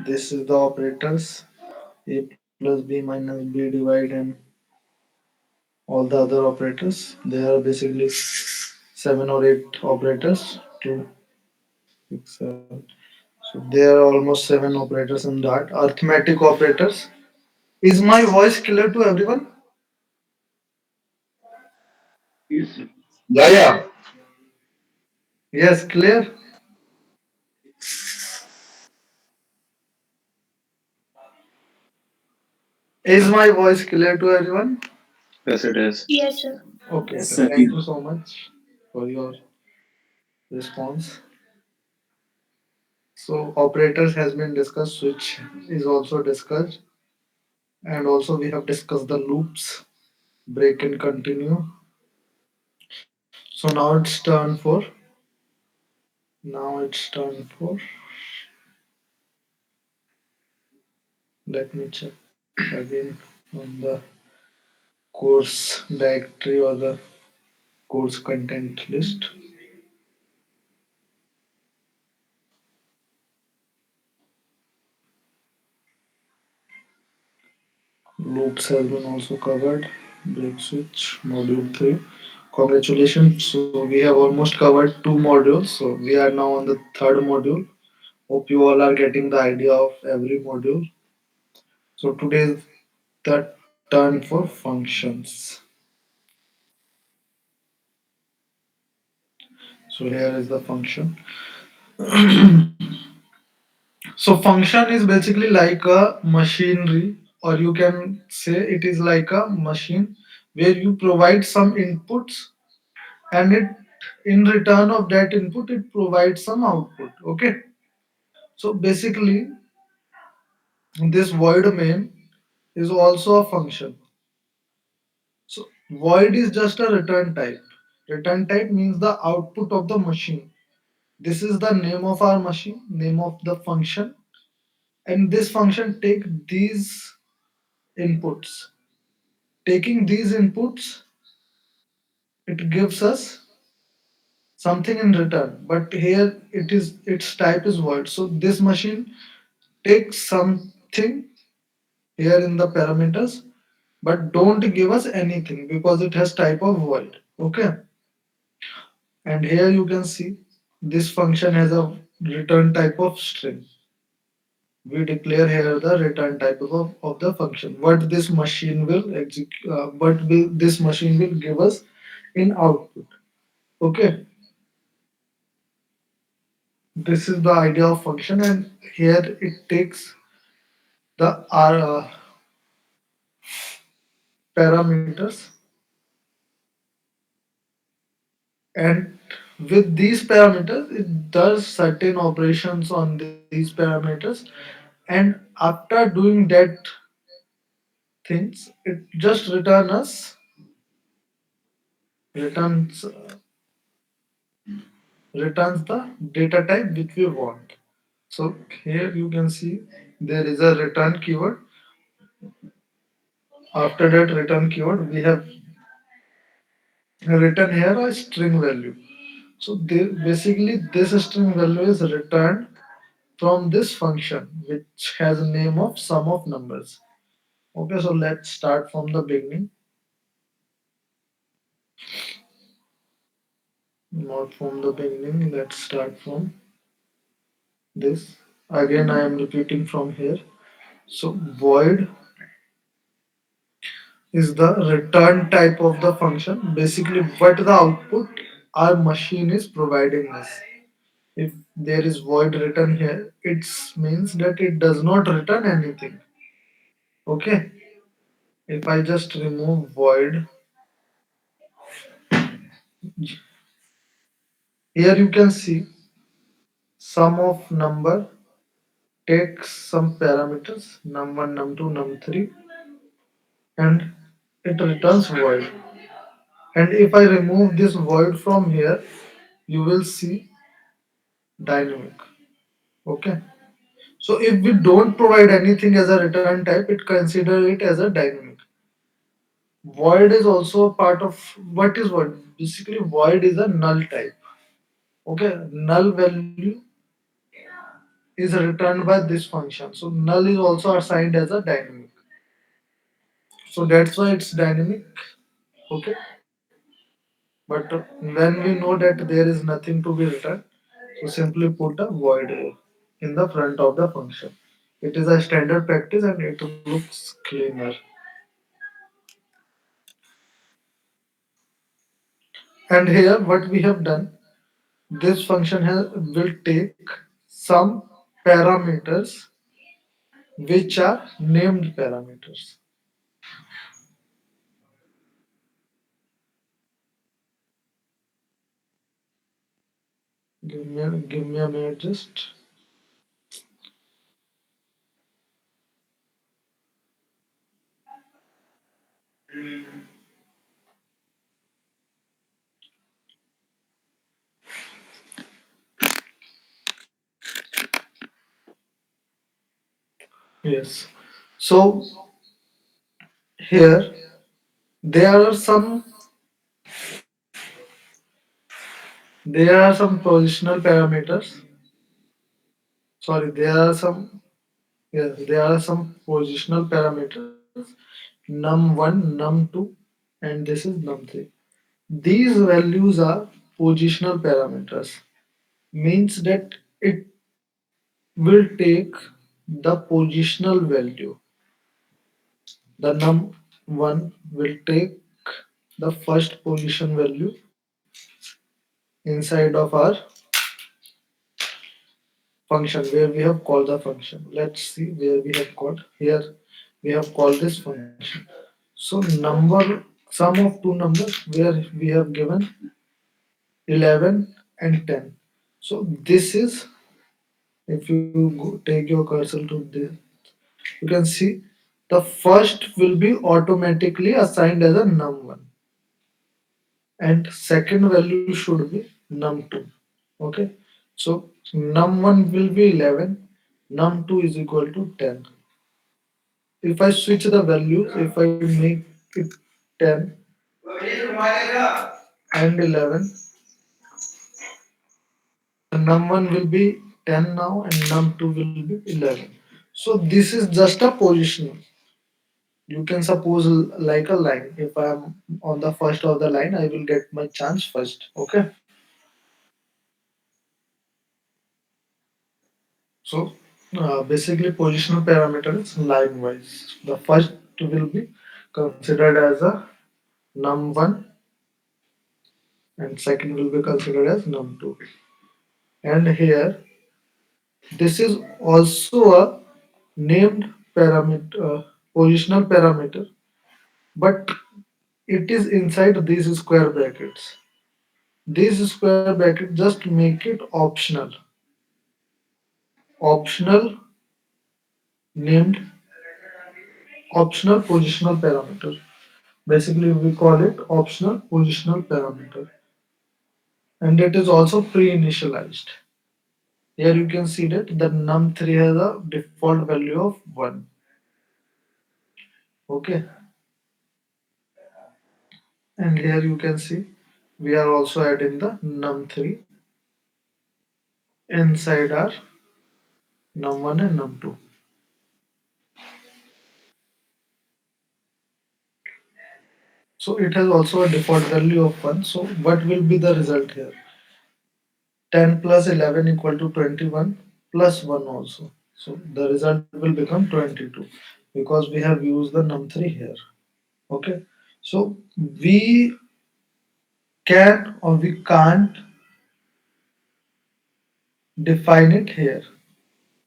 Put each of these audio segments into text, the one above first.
This is the operators a plus b minus b divide and all the other operators. There are basically seven or eight operators. Two, six, seven. So there are almost seven operators in that. Arithmetic operators. Is my voice clear to everyone? Yeah, yeah. Yes, clear. Is my voice clear to everyone? Yes, it is. Yes, sir. Okay, Yes, then sir. thank you so much for your response. So operators has been discussed, switch is also discussed, and also we have discussed the loops, break and continue. So now it's turn for now it's turn for let me check again on the course directory or the course content list. Loops has been also covered. Break switch module 3. Congratulations. So we have almost covered two modules. So we are now on the third module. Hope you all are getting the idea of every module. So today is the turn for functions. So here is the function. So function is basically like a machinery, or you can say it is like a machine where you provide some inputs and it in return of that input it provides some output. Okay. So basically this void main is also a function. So void is just a return type. Return type means the output of the machine. This is the name of our machine, name of the function, and this function take these inputs. Taking these inputs, it gives us something in return. But here its type is void. So this machine takes something here in the parameters, but don't give us anything because it has type of void. Okay, and here you can see this function has a return type of string. We declare here the return type of the function. What this machine will execute, this machine will give us in output. Okay, this is the idea of function, and here it takes the parameters, and with these parameters it does certain operations on these parameters, and after doing that things it just returns returns the data type which we want. So here you can see there is a return keyword. After that return keyword we have written here a string value. So basically this string value is returned from this function which has a name of sum of numbers. Okay, so let's start from the beginning, not from the beginning. Let's start from this. Again, I am repeating from here. So void is the return type of the function. Basically, what the output our machine is providing us. If there is void written here, it means that it does not return anything. Okay. If I just remove void, here you can see sum of number takes some parameters num1, num2, num3, and it returns void. And if I remove this void from here, you will see dynamic. Okay. So if we don't provide anything as a return type, it consider it as a dynamic. Void is also a part of what is void. Basically, void is a null type. Okay, null value is returned by this function. So null is also assigned as a dynamic. So that's why it's dynamic. Okay. But when we know that there is nothing to be returned, so simply put a void in the front of the function. It is a standard practice and it looks cleaner. And here what we have done, this function will take some parameters which are named parameters. Give me a minute just. Yes. So here there are some positional parameters. Sorry, there are some, yes, there are some positional parameters num1, num2, and this is num3. These values are positional parameters, means that it will take the positional value. The num1 will take the first position value inside of our function where we have called the function. Let's see where we have called. Here we have called this function. So number, sum of two numbers where we have given 11 and 10. So this is, if you take your cursor to this, you can see the first will be automatically assigned as a num1 and second value should be num2. Okay, so num1 will be 11, num2 is equal to 10. If I switch the values, if I make it 10 and 11, the num1 will be 10 now and num2 will be 11. So this is just a positional. You can suppose like a line. If I am on the first of the line, I will get my chance first. Okay. So basically positional parameters line wise. The first will be considered as a num1 and second will be considered as num2. And here this is also a named parameter, positional parameter, but it is inside these square brackets. These square brackets just make it optional. Optional named optional positional parameter. Basically, we call it optional positional parameter, and it is also pre-initialized. Here you can see that the num3 has a default value of 1. Okay, and here you can see we are also adding the num3 inside our num1 and num2. So it has also a default value of 1. So what will be the result here? 10 plus 11 equal to 21 plus 1 also. So the result will become 22 because we have used the num3 here. Okay. So we can or we can't define it here.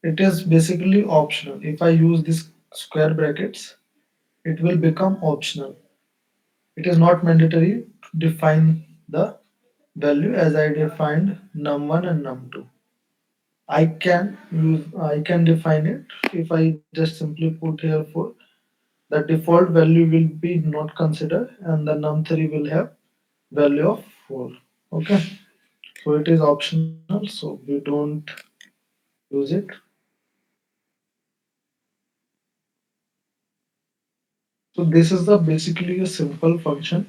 It is basically optional. If I use this square brackets, it will become optional. It is not mandatory to define the value as I defined num1 and num2. I can define it if I just simply put here 4. The default value will be not considered and the num3 will have value of 4. Okay, so it is optional, so we don't use it. So this is the basically a simple function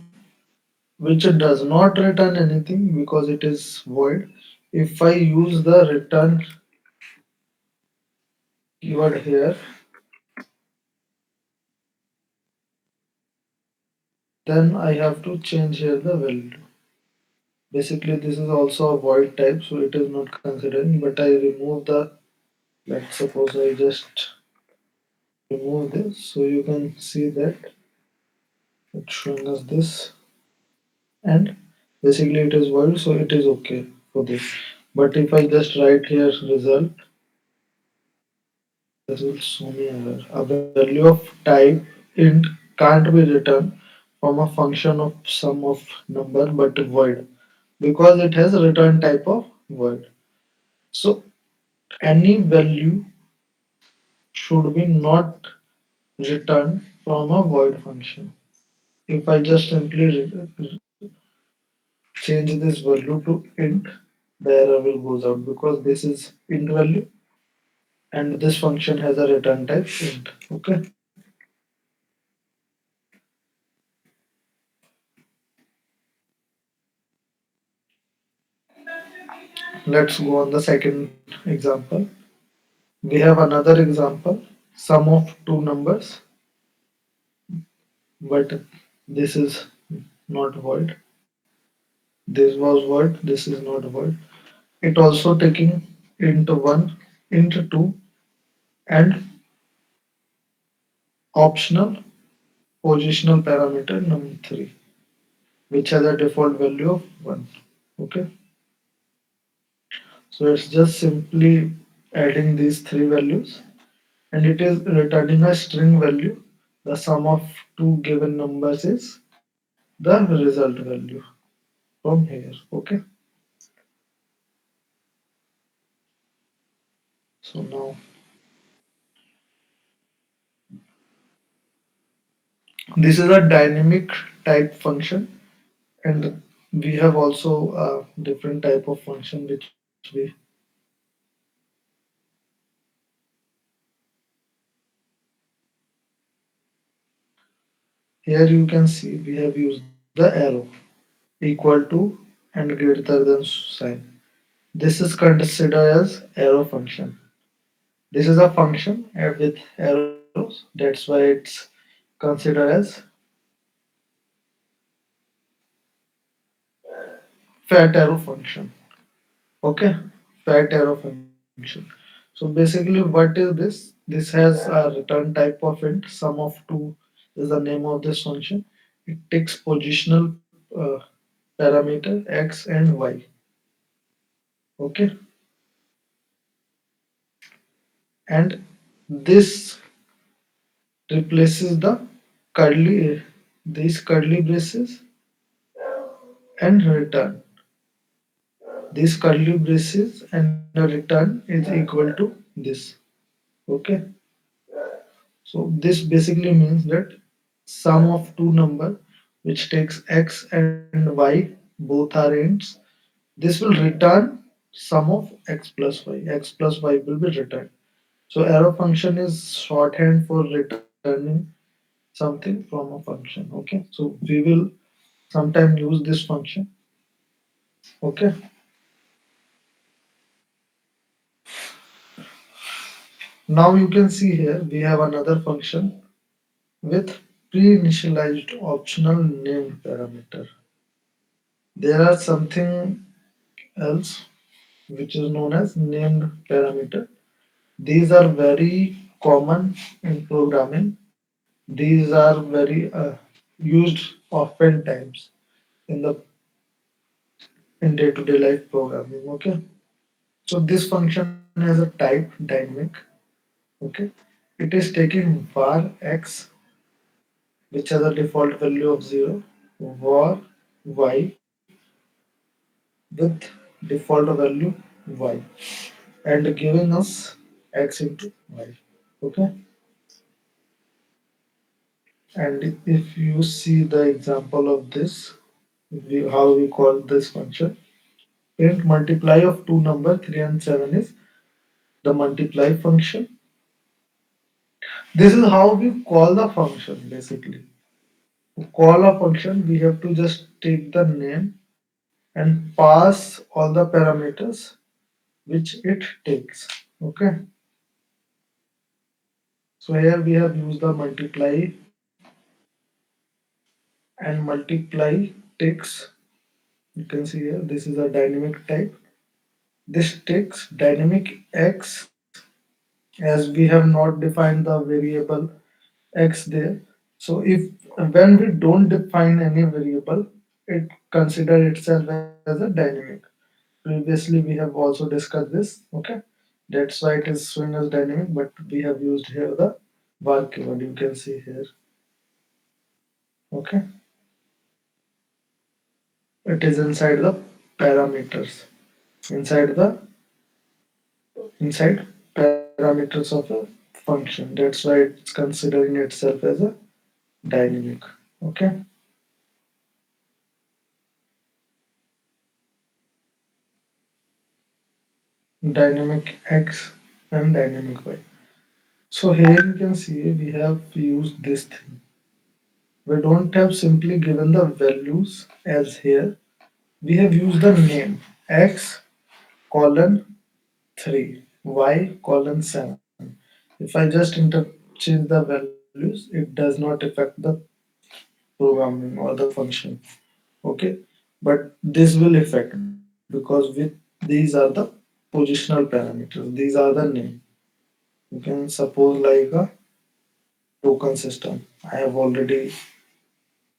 which does not return anything because it is void. If I use the return keyword here, then I have to change here the value. Basically, this is also a void type, so it is not considering. But I remove the. Let's suppose I just remove this, so you can see that it's showing us this, and basically it is void, so it is okay for this. But if I just write here result, this will show me error. A value of type int can't be returned from a function of sum of number but void because it has a return type of void. So any value should be not returned from a void function. If I just simply change this value to int, the error will goes out because this is int value and this function has a return type int. Okay, let's go on the second example. We have another example, sum of two numbers, but this is not void. This was void, this is not void. It also taking int 1, int 2 and optional positional parameter num 3, which has a default value of 1. Okay, so it's just simply adding these three values and it is returning a string value. The sum of two given numbers is the result value from here. Okay, so now this is a dynamic type function, and we have also a different type of function which we here you can see we have used the arrow equal to and greater than sign. This is considered as arrow function. This is a function with arrows. That's why it's considered as fat arrow function. Okay, fat arrow function. So basically, what is this? This has a return type of int. Sum of two is the name of this function. It takes positional parameter x and y. Okay, and this replaces the curly these curly braces and return. These curly braces and a return is equal to this. Okay, so this basically means that sum of two number which takes x and y both are ints. This will return sum of x plus y. X plus y will be returned. So arrow function is shorthand for returning something from a function. Okay, so we will sometime use this function. Okay, now you can see here we have another function with pre-initialized optional named parameter. There are something else which is known as named parameter. These are very common in programming. These are very used oftentimes in the in day-to-day life programming. Okay, so this function has a type dynamic. Okay, it is taking var x, which has a default value of 0, var y with default value y, and giving us x into y. Okay, and if you see the example of this, how we call this function, int multiply of two number 3 and 7 is the multiply function. This is how we call the function basically. To call a function, we have to just take the name and pass all the parameters which it takes. Okay, So here we have used the multiply and multiply takes. You can see here this is a dynamic type. This takes dynamic x, as we have not defined the variable x there. So if when we don't define any variable, it consider itself as a dynamic. Previously we have also discussed this. Okay, that's why it is showing as dynamic, but we have used here the var keyword. You can see here. Okay, it is inside the parameters, inside the inside parameters of a function. That's why it's considering itself as a dynamic. Okay, dynamic x and dynamic y. So here you can see we have used this thing. We don't have simply given the values as here. We have used the name x colon 3 y colon 7. If I just interchange the values, it does not affect the programming or the function. Okay, but this will affect because with these are the positional parameters. These are the name. You can suppose like a token system. I have already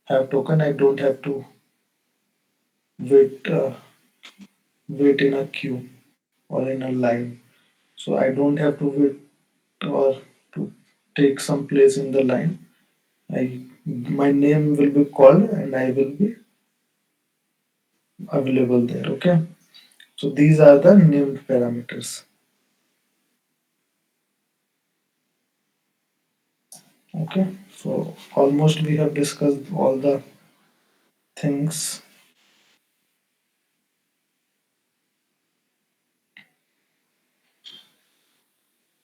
have token. I don't have to wait in a queue or in a line. So I don't have to wait or to take some place in the line. I my name will be called and I will be available there. Okay. So these are the named parameters. Okay. So almost we have discussed all the things.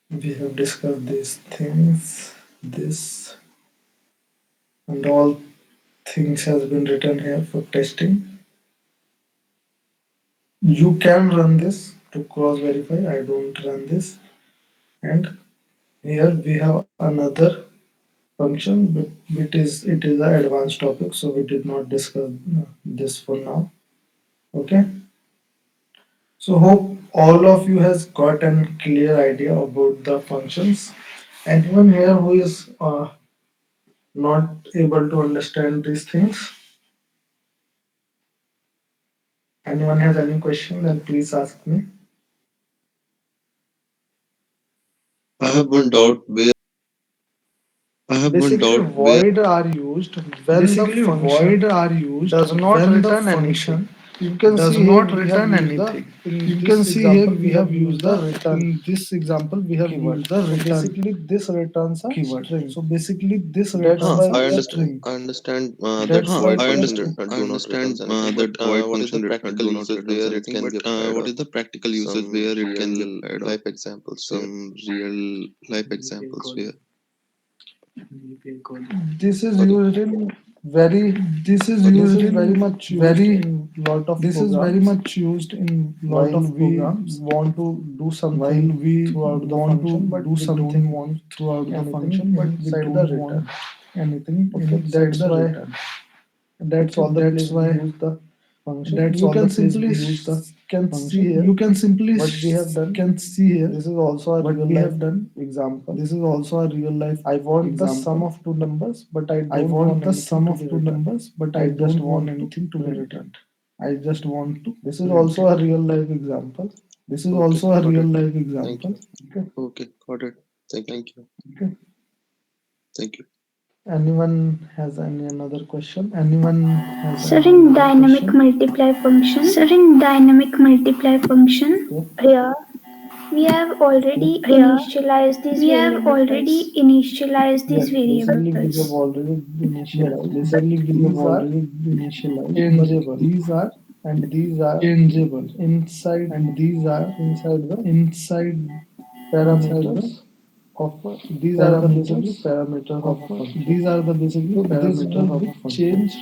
We have discussed these things. This and all things has been written here for testing. You can run this to cross verify. I don't run this. And here we have another function, but it is an advanced topic, so we did not discuss this for now. Okay, so hope all of you has got a clear idea about the functions. Anyone here who is not able to understand these things? Anyone has any question, then please ask me. I have one doubt where I have one Basically doubt where void are used when the basically void function are used does not when the return anything. function You can does see here not we have return used the anything. in You can this see here example we we have have used used the the return in this example we have keyword. used the So return basically this returns a keyword. string. So basically this That's returns why a I string. I understand that that's why void function I do not understand returns anything, but that void what is the function practical do not uses returns where it anything, can but be applied what of is the practical uses some where it can be real applied of life examples where some real life examples where this is sorry used in very this is this used is very in much used very in lot of this is very programs much used in lot while of we programs want to do while something we throughout the want to function, but do we don't something want throughout the anything function, but we inside the don't want return. anything Okay, inside that's the why return. that's Okay, all the that's place we why use the function. that's You all the can place simply we use the can see function. here You can simply what we have done. can see here This is also a what real we life have done. example. This is also a real life I want the sum example. of two numbers, but I I don't want want the anything sum to of be two returned. numbers, but I I just don't want want to anything to be print it. returned. I just want to This is print also a it. real life example. This is Okay, also a got real it. life Thank example. you. Okay. Okay, got it. Thank you. Thank you. Okay. Thank you. anyone has any another question. Anyone has So any in another dynamic question? multiply function, So in dynamic multiply function, Okay. here we have Okay. already here initialized these we have variables. already initialized these Yes, basically we have variables. already Yes, initialized, but basically we have these are already initialized, but changeable these are and these are changeable inside and these are inside the inside parameters the of a, these are the basically parameters parameters of of a function. these are the basically So this will parameters of be a function. changed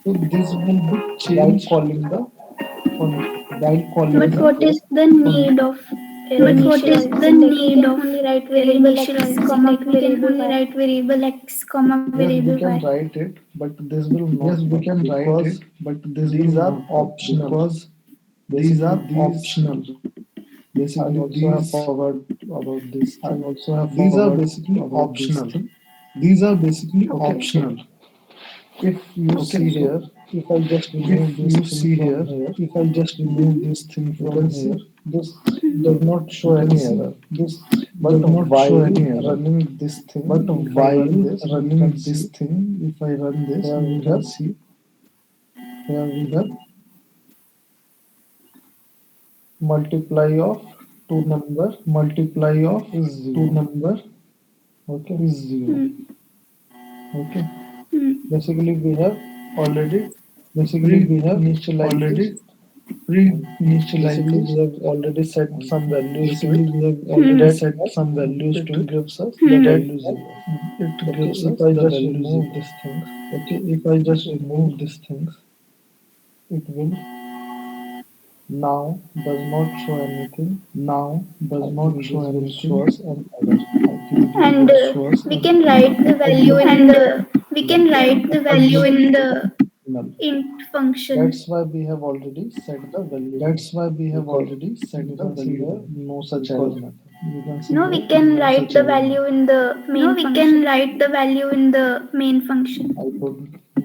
So this will be while changed calling the function. while calling But the what Okay. is the function. need of But what is the need of initial variable like x, we can variable only y? write variable x, comma Yes, we variable can y. write it, but this will not Yes, we work can write because it, but this will these are not work optional. because these Basically, are these optional. I Basically, also have these forward about this I thing. also have These are forward basically about this optional. thing. These are basically Okay. optional. If you Okay, see so here, if I just if remove this you thing see from here, here, if I just remove this thing you from can here, see this you does not show can any see error. this But does not show while any error. running this But thing, if I run while this, you running can this see thing, if I run this, here you we can have see here we have multiply of two number multiply of is two zero. number Okay. is zero. Okay. Basically, we have already Basically, we have pre-initialized this, already and pre-initialized basically this, we have already set and some values to basically it we have already that set some values to it it gives us the that value zero. it Okay, gives if us I the just value remove zero. these things, Okay, if I just it will remove these things, it will now does not show anything. now does I not think show this will anything. show us an error. I think this And will show us we an can error. write the value But in the we can write the value in the Null. int function. that's why we have already set the value here That's why we have because already set you the can see value here here no such error because method. you can see No, here we can no write such the error value method. in the No, main we can function. write the value in the main function. I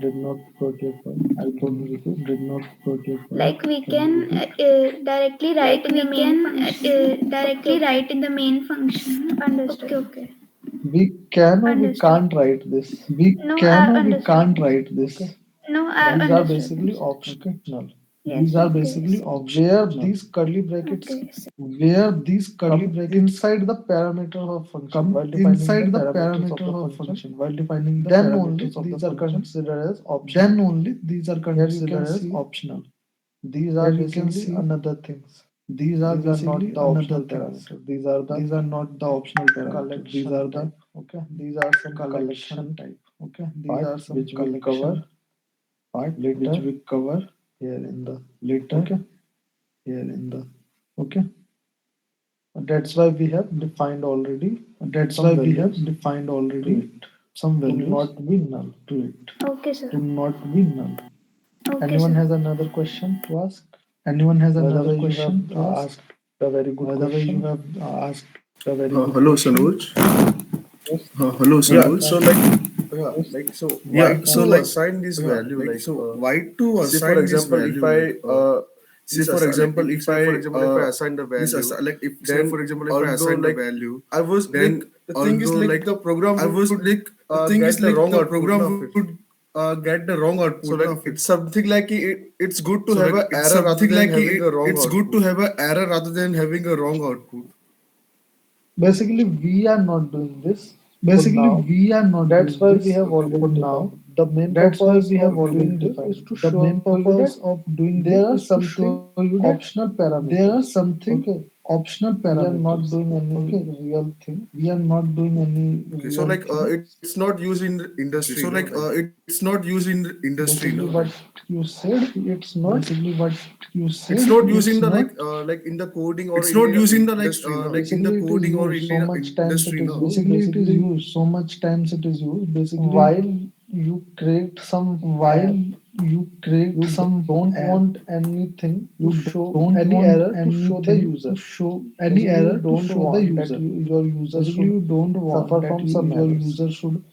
did not got your point. I Can you repeat? did not got your point. Like we Can you can repeat? directly write Like in the we main can function. Okay, directly okay. write in the main function. Understood. Okay, okay. We can or we Understood. can't write this. We No, can I or we understood. can't write this. Okay. No, I These are understood. basically Okay. optional. These Yes, are okay. basically Where optional. these curly brackets Okay. Where these curly come brackets inside the parameter of function come while defining the inside the parameters of parameter the of function, function while defining the then only parameters of the these are function, considered as optional. then only these are Here you can considered as see optional. these are Here you can basically see another things. these are These are not basically the another optional things. parameters. These are the These are not the optional parameters. These are collection the type. Okay. These are some collection collection type. Okay. These part are some which we'll collection cover part which later we cover here in the later okay. here in the okay. That's why we have defined already That's some why we have values defined to already it some to values not be null. to it Okay, sir. to not be null. Okay, Anyone sir. has another question to ask? Anyone has By the another way, you have question to ask? asked a very good By the way, you question. have asked a very good Hello, question. Sanuj. Yes. Hello, Yeah. Sanuj. So, like, yeah, Yes. like, so You why can to ask. assign this Yeah, value? like Like, so why to say for assign this example, if value? I Say this for like example, if if say for I example if I assign the this value, like if say then for example if I although assign the like value, I was like then the thing is although like like the program I was would like the thing is get the like wrong the output program now of it. would get the wrong So output like now of it. it's something like it's good to So have like a it's error rather something than like having a wrong it's good to output. have a error rather than having a wrong output. Basically, we are not doing this for Basically, now. we are not That's doing why we this have for already now. defined. The main That's why purpose we have of already doing this is defined. to The show main you that purpose of doing this there are is to something show you that optional there are parameters. something Okay. optional We are not parameters. doing any Okay. real thing. We are not doing any Okay, so real like thing. it's not used in the Okay, industry, so no? like Like it's not used in the industry, Basically, no? what Like you said, it's not. basically what you it's said, not used in it's the not. like in the coding or It's in not the used in the industry, no? like in the Basically, it is coding or used in so the much times industry, it is no? used. Basically, it is Basically, used so much times it is used. Basically, while you create some while app, you create you some don't app, want anything to you show don't any want error to show the anything to user. show any Basically, you error to don't show the want that user. your user Basically, should you don't want suffer that from some your errors. user should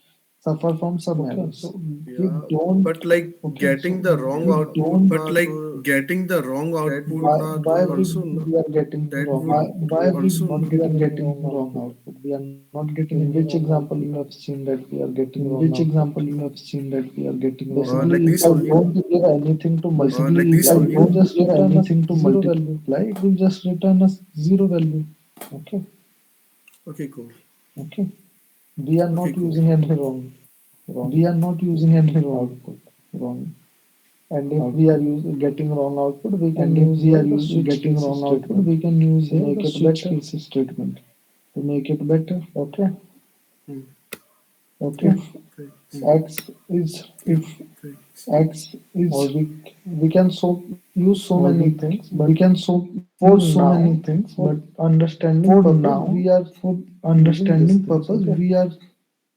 suffer from some Okay, errors. so we Yeah, don't. but like Okay, so getting the wrong we output, don't, na, but like to getting the wrong that output, would why na, why to we, also we are getting that wrong would output? why We are we not are getting any getting wrong wrong output. output. We are not getting In any which wrong example output. you have seen that we are getting In wrong which output? example you have seen that we are getting wrong like Basically, if output? this I only. don't give anything to Basically, multiply, if I it will don't just give return a anything to zero value. multiply, it will just return us zero value. Okay, Okay, cool. Okay, we are Okay, not cool. using any wrong we are not using any output. wrong And if we are output. getting wrong output, we can And if use we here are the switch getting case wrong output, statement we can use to here make the it switch better. case statement to make it better. Okay, Hmm. Okay, Okay. x is if x is or we can use so or many things, we but can for use so many now, things, for but understanding for purpose, now, we are for using these understanding things. purpose, Okay, we are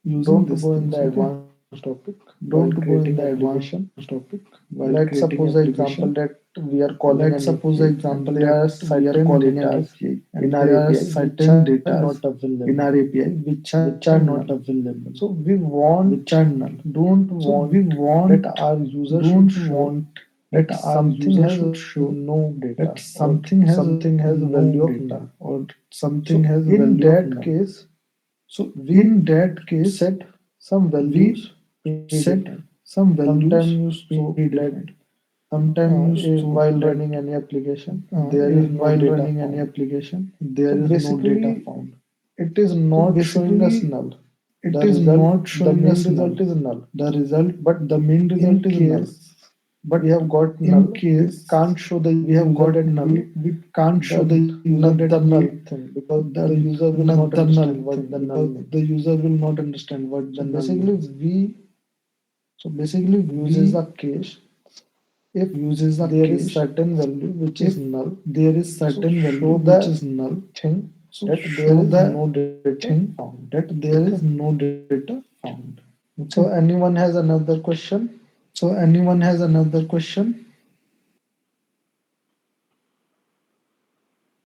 using don't to these go in things. the Okay, advanced topic while don't go in creating the application. advanced topic while Let's creating suppose the example application. that we are calling Let's an suppose the API and example there that are we are certain calling an data API in and our there are API which certain are data not in available, our API which which are are not null. available, So we want, which are null. don't So we want that want, our user should don't show want that that our something user has should show no data that or something has a no value of data null. or something So has a in value of that null. case, So we in that case, set some we values set predefined. some values Sometimes you so that predefined. Sometimes you so while that running any application, there is no while data running any found. application, there So is no data basically, found. it is So not showing us basically, null. it The is result, not the showing main us null. result is null. The result, But the main result in is null. case But we have got in null, we case can't show the we have user got that null, we can't show the user that the null we thing because the the user will not the null understand what thing the null because means. the user will not understand what So the null basically, means. we So basically, uses we a cache if uses a there is cache certain value which if is null. there is So certain value show which is the null. thing So that there show is the no data thing found. that there Okay. is no data found. Okay. So anyone has another question? So anyone has another question?